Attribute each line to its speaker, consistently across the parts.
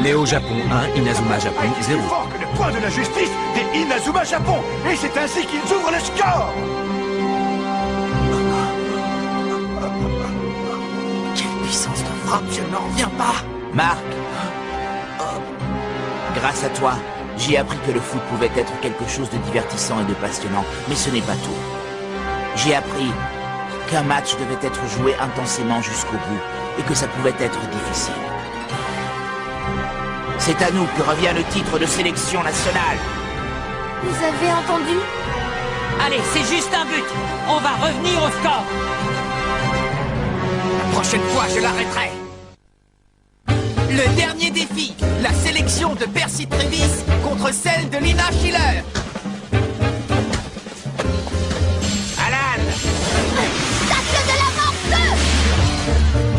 Speaker 1: Néo Japon 1, Inazuma Japon 0.
Speaker 2: Plus fort que le poing de la justice des Inazuma Japon. Et c'est ainsi qu'ils ouvrent le score.
Speaker 3: Quelle puissance de frappe, je n'en reviens pas.
Speaker 4: Marc, grâce à toi, j'ai appris que le foot pouvait être quelque chose de divertissant et de passionnant, mais ce n'est pas tout. J'ai appris qu'un match devait être joué intensément jusqu'au bout et que ça pouvait être difficile. C'est à nous que revient le titre de sélection nationale.
Speaker 5: Vous avez entendu?
Speaker 6: Allez, c'est juste un but. On va revenir au score.
Speaker 3: La prochaine fois, je l'arrêterai. Le dernier défi, la sélection de Percy Trévis contre celle de Lina Schiller.
Speaker 4: Alan!
Speaker 5: Tacle de la mort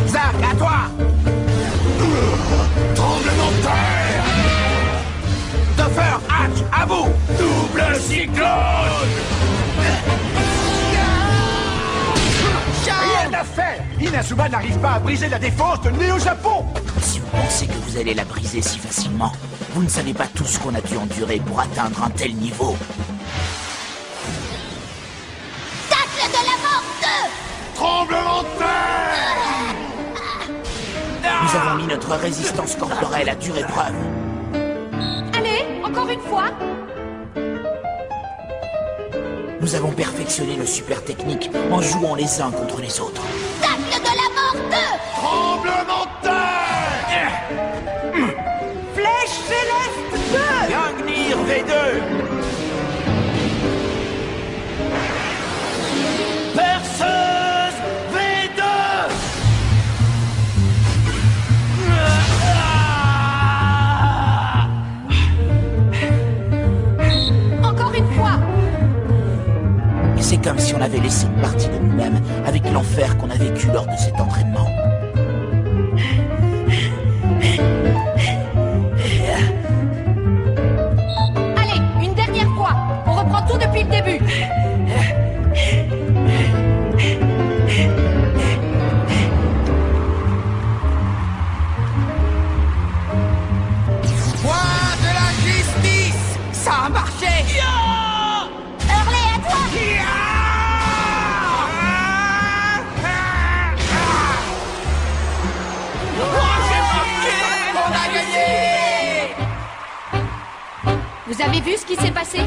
Speaker 5: 2!
Speaker 4: Zach, à toi!
Speaker 2: Tremblement de terre.
Speaker 4: Topher, Hatch, à vous!
Speaker 2: Double cyclone. Rien à faire. Inazuma n'arrive pas à briser la défense de Néo Japon.
Speaker 4: Si vous pensez que vous allez la briser si facilement, vous ne savez pas tout ce qu'on a dû endurer pour atteindre un tel niveau.
Speaker 5: Tacle de la mort 2!
Speaker 2: Tremblement de terre.
Speaker 4: Nous avons mis notre résistance corporelle à dure épreuve.
Speaker 5: Allez, encore une fois!
Speaker 4: Nous avons perfectionné nos super techniques en jouant les uns contre les autres.
Speaker 5: Tacle de la mort 2!
Speaker 2: Tremblement de terre.
Speaker 6: Flèche céleste 2.
Speaker 4: Gangnir V2!
Speaker 2: Perceuse V2.
Speaker 5: Encore une fois!
Speaker 4: C'est comme si on avait laissé une partie de nous-mêmes avec l'enfer qu'on a vécu lors de cet entraînement.
Speaker 5: Allez, une dernière fois! On reprend tout depuis le début!
Speaker 3: Point de la justice. Ça a marché.
Speaker 5: Hurlez à toi!
Speaker 3: On a gagné.
Speaker 5: Vous avez vu ce qui s'est passé?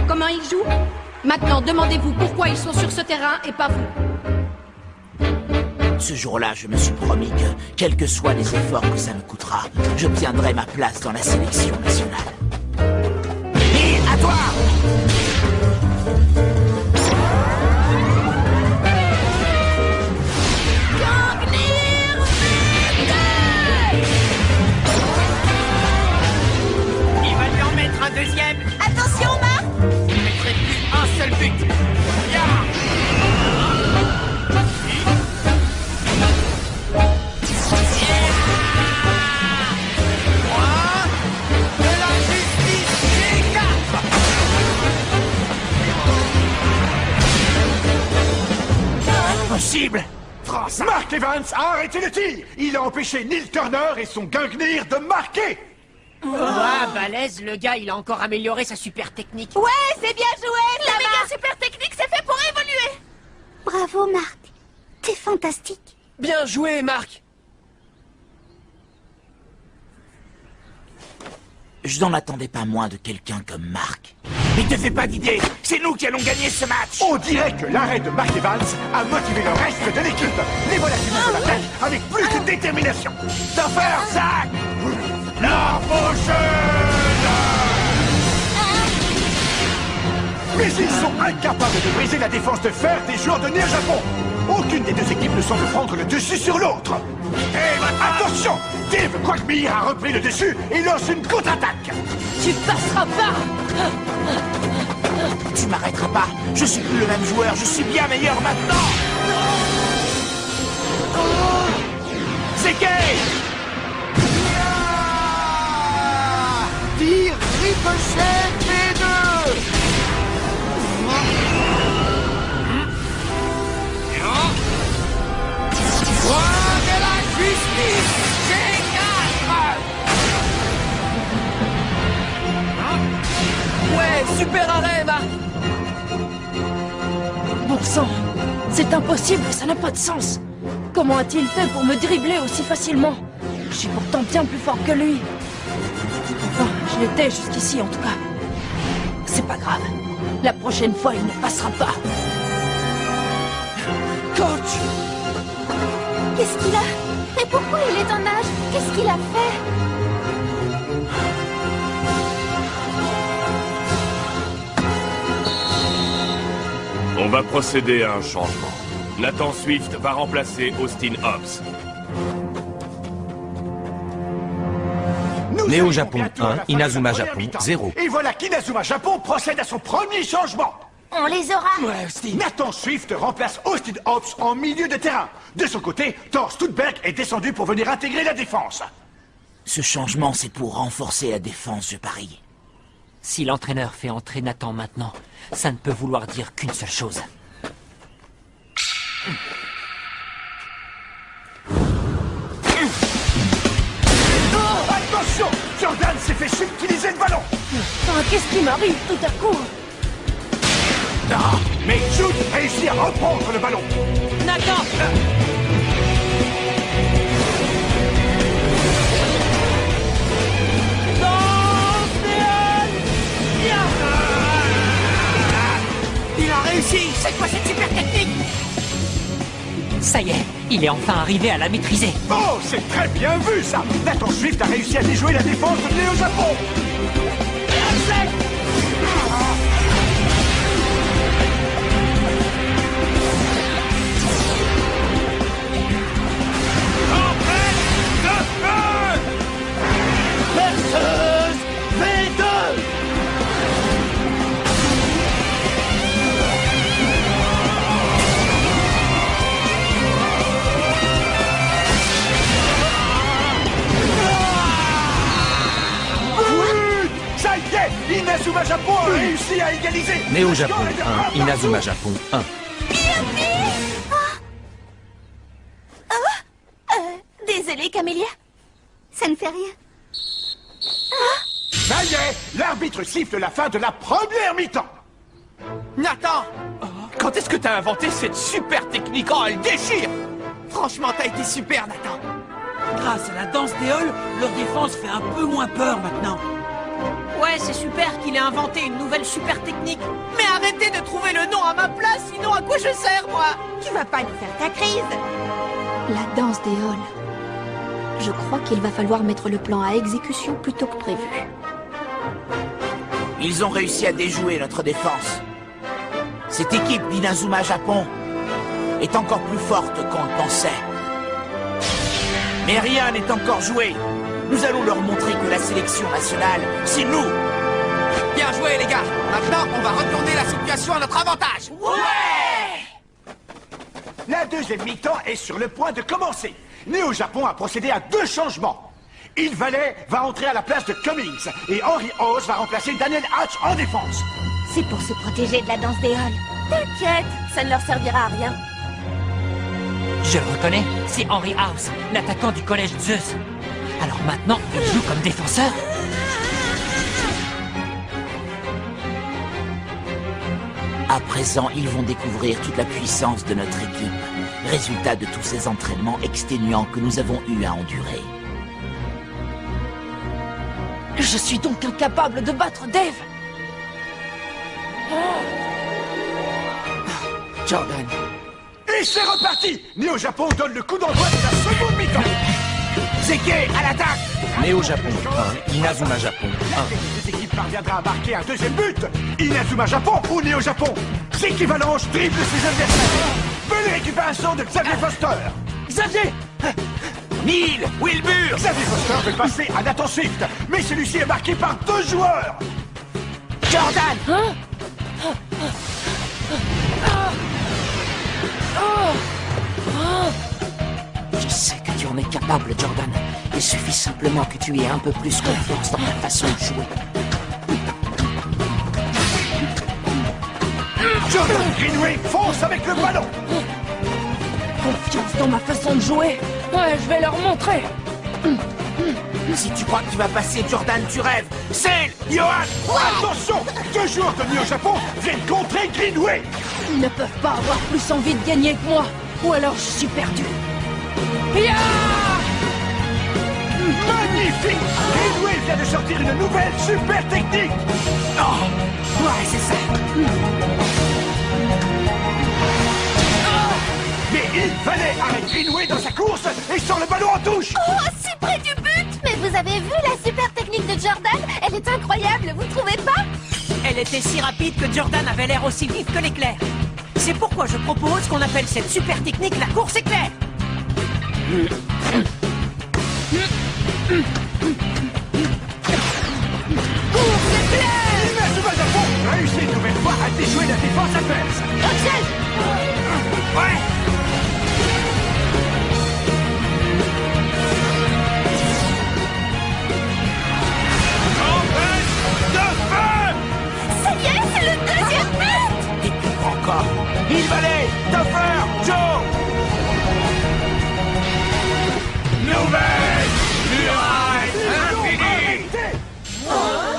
Speaker 5: Comment ils jouent? Maintenant, demandez-vous pourquoi ils sont sur ce terrain et pas vous.
Speaker 4: Ce jour-là, je me suis promis que, quels que soient les efforts que ça me coûtera, j'obtiendrai ma place dans la sélection nationale. Et à toi!
Speaker 6: Il va lui en mettre un deuxième.
Speaker 5: Attention, Marc!
Speaker 6: Je ne mettrai plus un seul but.
Speaker 3: De la justice G4.
Speaker 4: Impossible!
Speaker 2: Mark Evans a arrêté le tir. Il a empêché Neil Turner et son Gangnir de marquer.
Speaker 6: Ah, balèze, le gars, il a encore amélioré sa super technique.
Speaker 5: Ouais, c'est bien joué! La méga super technique, c'est fait pour évoluer! Bravo, Marc. T'es fantastique.
Speaker 6: Bien joué, Marc.
Speaker 4: Je n'en attendais pas moins de quelqu'un comme Marc. Mais te fais pas d'idée, c'est nous qui allons gagner ce match!
Speaker 2: On dirait que l'arrêt de Mark Evans a motivé le reste de l'équipe. Les voilà qui mettent la tête avec plus de détermination.
Speaker 4: Topher, Zach!
Speaker 2: La prochaine! Mais ils sont incapables de briser la défense de fer des joueurs de Néo Japon. Aucune des deux équipes ne semble prendre le dessus sur l'autre. Et attention! Dave Quagmire a repris le dessus et lance une contre-attaque.
Speaker 6: Tu passeras pas.
Speaker 4: Tu m'arrêteras pas, je suis plus le même joueur, je suis bien meilleur maintenant! C'est gay!
Speaker 2: Tir
Speaker 3: Ricochet V2. Point de la justice G4.
Speaker 6: Ouais, super arrêt, Marc.
Speaker 7: Bon sang, c'est impossible, ça n'a pas de sens. Comment a-t-il fait pour me dribbler aussi facilement? Je suis pourtant bien plus fort que lui. Enfin, je l'étais jusqu'ici en tout cas. C'est pas grave. La prochaine fois, il ne passera pas.
Speaker 6: Coach!
Speaker 8: Qu'est-ce qu'il a? Et pourquoi il est en nage? Qu'est-ce qu'il a fait?
Speaker 9: On va procéder à un changement. Nathan Swift va remplacer Austin Hobbs.
Speaker 2: Nous
Speaker 1: Néo
Speaker 2: arrivons
Speaker 1: Japon
Speaker 2: bientôt à la
Speaker 1: 1,
Speaker 2: fin de
Speaker 1: Inazuma
Speaker 2: la première
Speaker 1: Japon
Speaker 2: mi-temps.
Speaker 1: 0.
Speaker 2: Et voilà qu'Inazuma Japon procède à son premier changement.
Speaker 8: On les aura.
Speaker 6: Ouais, Austin.
Speaker 2: Nathan Swift remplace Austin Hobbs en milieu de terrain. De son côté, Thor Stutberg est descendu pour venir intégrer la défense.
Speaker 4: Ce changement, c'est pour renforcer la défense, je parie.
Speaker 6: Si l'entraîneur fait entrer Nathan maintenant, ça ne peut vouloir dire qu'une seule chose.
Speaker 2: Attention, Jordan s'est fait subtiliser le ballon.
Speaker 7: Enfin, qu'est-ce qui m'arrive tout à coup?
Speaker 2: Ah, mais Jude réussit à reprendre le ballon.
Speaker 6: Nathan!
Speaker 3: Il a réussi. C'est quoi cette super technique?
Speaker 6: Ça y est, il est enfin arrivé à la maîtriser.
Speaker 2: Oh, c'est très bien vu ça. Nathan Swift a réussi à déjouer la défense de Néo Japon. Ça y est, Inazuma Japon a réussi à égaliser.
Speaker 1: Néo
Speaker 2: Le
Speaker 1: Japon
Speaker 2: score est de 1
Speaker 1: 1, Inazuma Japon 1.
Speaker 8: Désolée, Camélia. Ça ne fait rien.
Speaker 2: Ça y est, l'arbitre siffle la fin de la première mi-temps.
Speaker 3: Nathan, quand est-ce que t'as inventé cette super technique? Oh, elle déchire. Franchement, t'as été super, Nathan.
Speaker 10: Grâce à la danse des halls, leur défense fait un peu moins peur maintenant.
Speaker 6: Ouais, c'est super qu'il ait inventé une nouvelle super technique.
Speaker 3: Mais arrêtez de trouver le nom à ma place, sinon à quoi je sers, moi?
Speaker 8: Tu vas pas nous faire ta crise. La danse des halls. Je crois qu'il va falloir mettre le plan à exécution plutôt que prévu.
Speaker 4: Ils ont réussi à déjouer notre défense. Cette équipe d'Inazuma Japon est encore plus forte qu'on le pensait. Mais rien n'est encore joué. Nous allons leur montrer que la sélection nationale, c'est nous.
Speaker 3: Bien joué, les gars. Maintenant, on va retourner la situation à notre avantage.
Speaker 2: Ouais! La deuxième mi-temps est sur le point de commencer. Néo Japon a procédé à 2 changements. Il Valet va entrer à la place de Cummings et Henry Oz va remplacer Daniel Hatch en défense.
Speaker 8: C'est pour se protéger de la danse des halls. T'inquiète, ça ne leur servira à rien.
Speaker 6: Je le reconnais, c'est Henry House, l'attaquant du collège Zeus. Alors maintenant, il joue comme défenseur?
Speaker 4: À présent, ils vont découvrir toute la puissance de notre équipe. Résultat de tous ces entraînements exténuants que nous avons eu à endurer.
Speaker 7: Je suis donc incapable de battre Dave.
Speaker 3: Jordan.
Speaker 2: Et c'est reparti! Néo Japon donne le coup d'envoi de la seconde mi-temps.
Speaker 3: Zeke, à l'attaque.
Speaker 1: Néo Japon 1, Inazuma Japon
Speaker 2: Laquelle des deux équipes parviendra à marquer un deuxième but? Inazuma Japon ou Néo Japon? Zeki Valanche dribble ses adversaires. Belle récupération de Xavier Foster.
Speaker 3: Xavier. Neil, Wilbur.
Speaker 2: Xavier Foster veut passer à Nathan Swift, mais celui-ci est marqué par 2 joueurs.
Speaker 3: Jordan.
Speaker 6: Je sais que tu en es capable, Jordan. Il suffit simplement que tu aies un peu plus confiance dans ta façon de jouer.
Speaker 2: Jordan Greenway fonce avec le ballon.
Speaker 7: Confiance dans ma façon de jouer. Ouais, je vais leur montrer.
Speaker 4: Si tu crois que tu vas passer, Jordan, tu rêves.
Speaker 2: Sail, Johan, attention! 2 joueurs de Néo-Japon viennent contrer Greenway.
Speaker 7: Ils ne peuvent pas avoir plus envie de gagner que moi. Ou alors je suis perdu. Ya!
Speaker 2: Magnifique! Greenway vient de sortir une nouvelle super technique.
Speaker 3: Oh, ouais, c'est ça.
Speaker 2: Mais il fallait arrêter Greenway dans sa course et sort le ballon en touche.
Speaker 8: Oh, si près du but! Mais vous avez vu la super technique de Jordan? Elle est incroyable, vous trouvez pas?
Speaker 6: Elle était si rapide que Jordan avait l'air aussi vif que l'éclair. C'est pourquoi je propose qu'on appelle cette super technique la course éclair.
Speaker 2: Inazuma Japon réussit une nouvelle fois à déjouer la défense adverse.
Speaker 8: Axel!
Speaker 2: Ouais!
Speaker 8: Ça y est, c'est le deuxième but!
Speaker 3: Et plus encore. Il valait Topher, Joe.
Speaker 2: Nouvelle muraille infinie!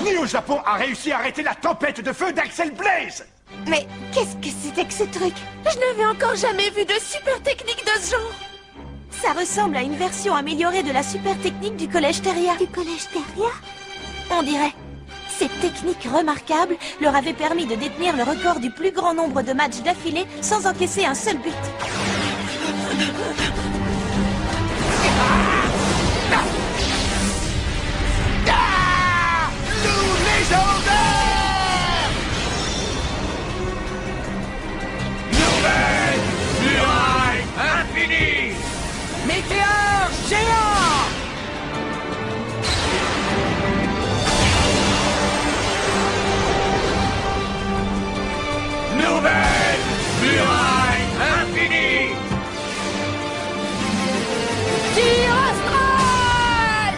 Speaker 2: Néo-Japon a réussi à arrêter la tempête de feu d'Axel Blaze.
Speaker 8: Mais qu'est-ce que c'était que ce truc? Je n'avais encore jamais vu de super technique de ce genre. Ça ressemble à une version améliorée de la super technique du Collège Terria. Du Collège Terria? On dirait. Cette technique remarquable leur avait permis de détenir le record du plus grand nombre de matchs d'affilée sans encaisser un seul but.
Speaker 2: Nouvelle muraille infinie!
Speaker 3: Météore géant.
Speaker 2: Nouvelle muraille infinie!
Speaker 7: Tir astral!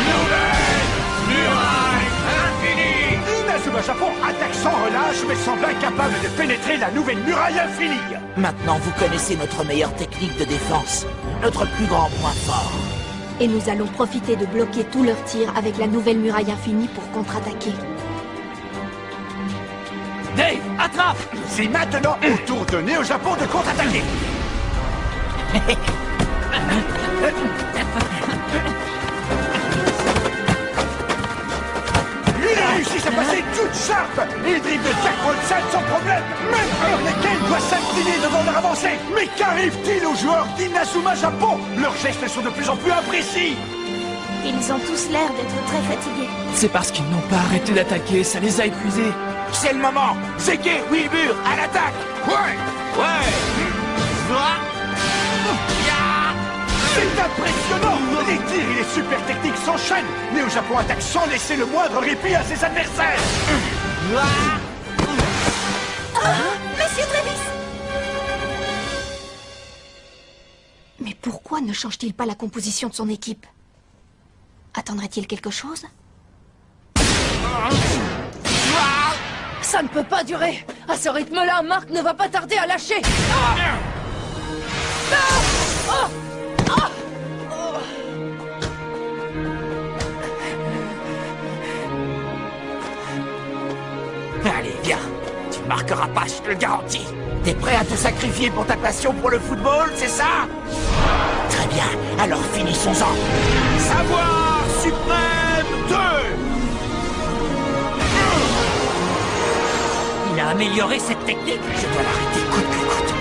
Speaker 2: Nouvelle muraille infinie! Inazuma Japon attaque sans relâche mais semble incapable de pénétrer la nouvelle muraille infinie!
Speaker 4: Maintenant, vous connaissez notre meilleure technique de défense. Notre plus grand point fort.
Speaker 5: Et nous allons profiter de bloquer tous leurs tirs avec la nouvelle muraille infinie pour contre-attaquer.
Speaker 3: Dave, attrape.
Speaker 2: C'est maintenant au tour de Néo-Japon de contre-attaquer! Il a réussi à passer toute Sharp! Il dribble Jack Wolfson sans problème! Même Hurricane doit s'incliner devant leur avancée! Mais qu'arrive-t-il aux joueurs d'Inazuma Japon? Leurs gestes sont de plus en plus imprécis!
Speaker 8: Ils ont tous l'air d'être très fatigués.
Speaker 3: C'est parce qu'ils n'ont pas arrêté d'attaquer, ça les a épuisés.
Speaker 2: C'est le moment! Zeke, Wilbur, à l'attaque! Ouais! C'est impressionnant! Les tirs et les super techniques s'enchaînent! Néo-Japon attaque sans laisser le moindre répit à ses adversaires!
Speaker 8: Monsieur Travis!
Speaker 5: Mais pourquoi ne change-t-il pas la composition de son équipe? Attendrait-il quelque chose?
Speaker 7: Ça ne peut pas durer. À ce rythme-là, Marc ne va pas tarder à lâcher.
Speaker 3: Allez, viens. Tu ne marqueras pas, je te le garantis. T'es prêt à te sacrifier pour ta passion pour le football, c'est ça?
Speaker 4: Très bien, alors finissons-en.
Speaker 3: Savoir suprême 2.
Speaker 6: Il a amélioré cette technique.
Speaker 3: Je dois l'arrêter coûte que coûte.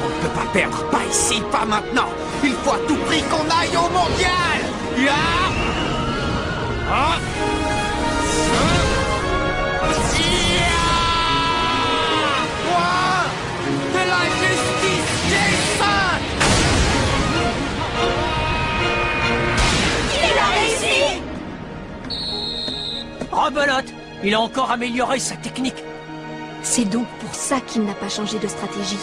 Speaker 3: On ne peut pas perdre, pas ici, pas maintenant. Il faut à tout prix qu'on aille au mondial. Point de la justice des saints.
Speaker 8: Il a réussi!
Speaker 6: Rebelote, il a encore amélioré sa technique.
Speaker 5: C'est donc pour ça qu'il n'a pas changé de stratégie.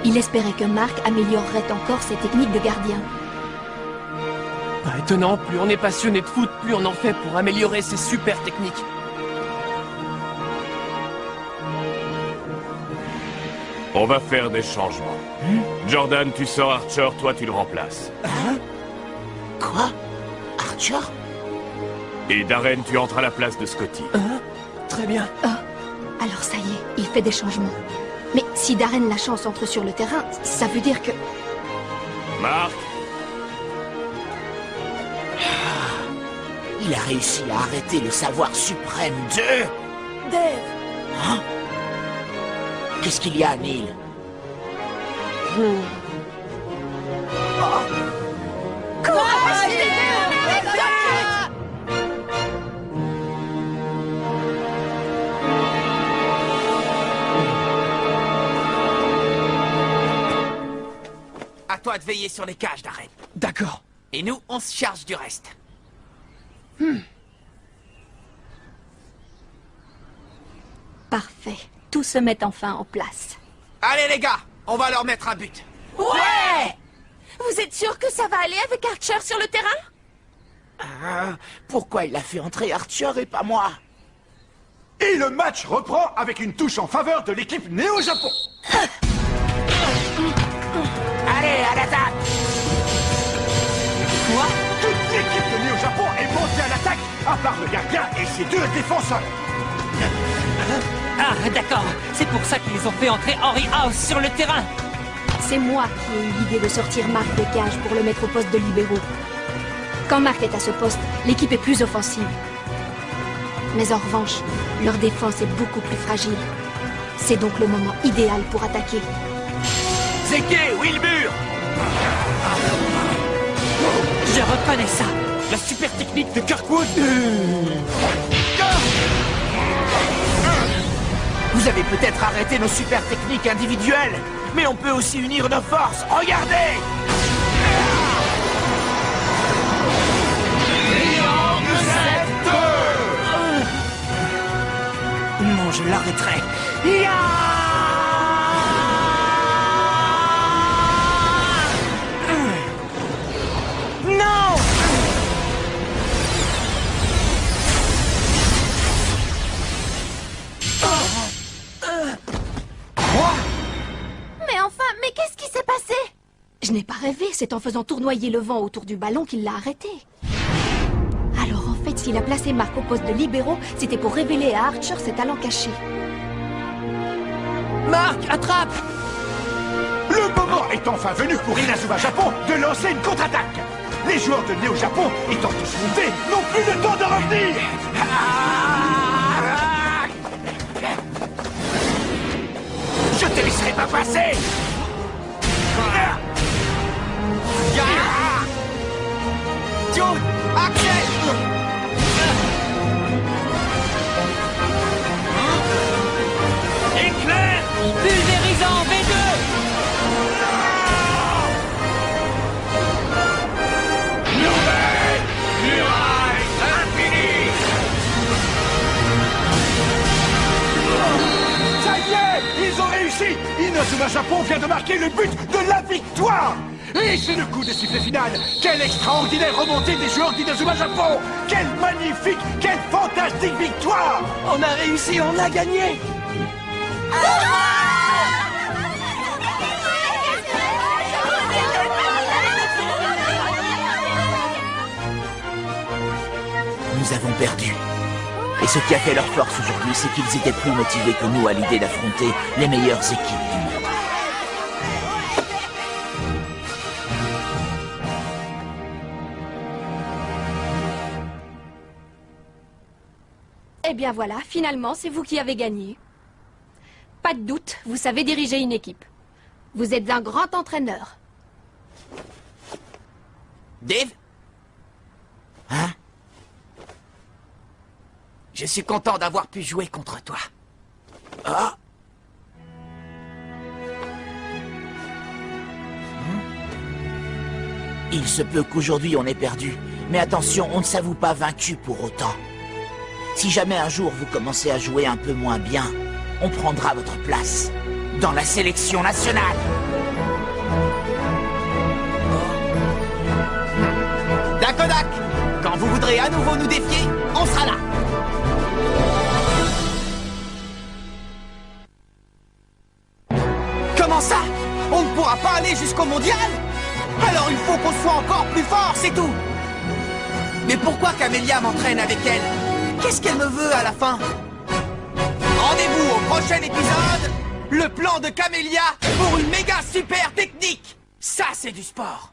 Speaker 5: Il espérait que Marc améliorerait encore ses techniques de gardien.
Speaker 3: Pas étonnant, plus on est passionné de foot, plus on en fait pour améliorer ses super techniques.
Speaker 9: On va faire des changements. Jordan, tu sors Archer, toi tu le remplaces.
Speaker 4: Quoi? Archer?
Speaker 9: Et Darren, tu entres à la place de Scotty.
Speaker 3: Très bien.
Speaker 5: Alors ça y est, il fait des changements. Mais si Darren la chance entre sur le terrain, ça veut dire que...
Speaker 9: Marc,
Speaker 4: Il a réussi à arrêter le savoir suprême de...
Speaker 7: Dave!
Speaker 4: Hein? Qu'est-ce qu'il y a, Neil?
Speaker 3: À toi de veiller sur les cages, Darren. D'accord. Et nous, on se charge du reste.
Speaker 5: Parfait. Tout se met enfin en place.
Speaker 3: Allez les gars, on va leur mettre un but.
Speaker 8: Ouais! Vous êtes sûr que ça va aller avec Archer sur le terrain?
Speaker 4: Pourquoi il a fait entrer Archer et pas moi?
Speaker 2: Et le match reprend avec une touche en faveur de l'équipe Néo-Japon.
Speaker 4: Allez, à l'attaque!
Speaker 2: Toute l'équipe de Néo-Japon est montée à l'attaque, à part le gardien et ses deux défenseurs.
Speaker 6: Ah, d'accord. C'est pour ça qu'ils ont fait entrer Henry House sur le terrain.
Speaker 5: C'est moi qui ai eu l'idée de sortir Marc des cages pour le mettre au poste de libéraux. Quand Marc est à ce poste, l'équipe est plus offensive. Mais en revanche, leur défense est beaucoup plus fragile. C'est donc le moment idéal pour attaquer.
Speaker 3: Zeke, Wilbur!
Speaker 6: Je reconnais ça.
Speaker 3: La super technique de Kirkwood! Vous avez peut-être arrêté nos super techniques individuelles, mais on peut aussi unir nos forces. Regardez! Non, je l'arrêterai. Non!
Speaker 8: Mais enfin, mais qu'est-ce qui s'est passé?
Speaker 5: Je n'ai pas rêvé, c'est en faisant tournoyer le vent autour du ballon qu'il l'a arrêté. Alors en fait, s'il a placé Marc au poste de libéraux, c'était pour révéler à Archer ses talents cachés.
Speaker 3: Marc, attrape!
Speaker 2: Le moment est enfin venu pour Inazuma Japon de lancer une contre-attaque. Les joueurs de Néo-Japon, étant tous montés, n'ont plus le temps de revenir.
Speaker 3: Je te laisserai pas passer! June, Axel!
Speaker 9: éclair!
Speaker 6: Pulvérisant V2.
Speaker 9: Nouvelle muraille infinie!
Speaker 2: Ça y est, ils ont réussi. Inazuma Japon vient de marquer le but de la victoire. Et c'est le coup de sifflet final. Quelle extraordinaire remontée des joueurs d'Inazuma Japon. Quelle magnifique, quelle fantastique victoire.
Speaker 3: On a réussi, on a gagné!
Speaker 4: Nous avons perdu. Et ce qui a fait leur force aujourd'hui, c'est qu'ils étaient plus motivés que nous à l'idée d'affronter les meilleures équipes du monde.
Speaker 5: Eh bien voilà, finalement, c'est vous qui avez gagné. Pas de doute, vous savez diriger une équipe. Vous êtes un grand entraîneur.
Speaker 3: Dave?
Speaker 4: Hein?
Speaker 3: Je suis content d'avoir pu jouer contre toi.
Speaker 4: Ah! Il se peut qu'aujourd'hui on ait perdu, mais attention, on ne s'avoue pas vaincu pour autant. Si jamais un jour vous commencez à jouer un peu moins bien, on prendra votre place dans la sélection nationale.
Speaker 3: D'accord? Quand vous voudrez à nouveau nous défier, on sera là. Comment ça? On ne pourra pas aller jusqu'au mondial? Alors il faut qu'on soit encore plus fort, c'est tout. Mais pourquoi Camélia m'entraîne avec elle? Qu'est-ce qu'elle me veut à la fin? Rendez-vous au prochain épisode. Le plan de Camélia pour une méga super technique. Ça, c'est du sport.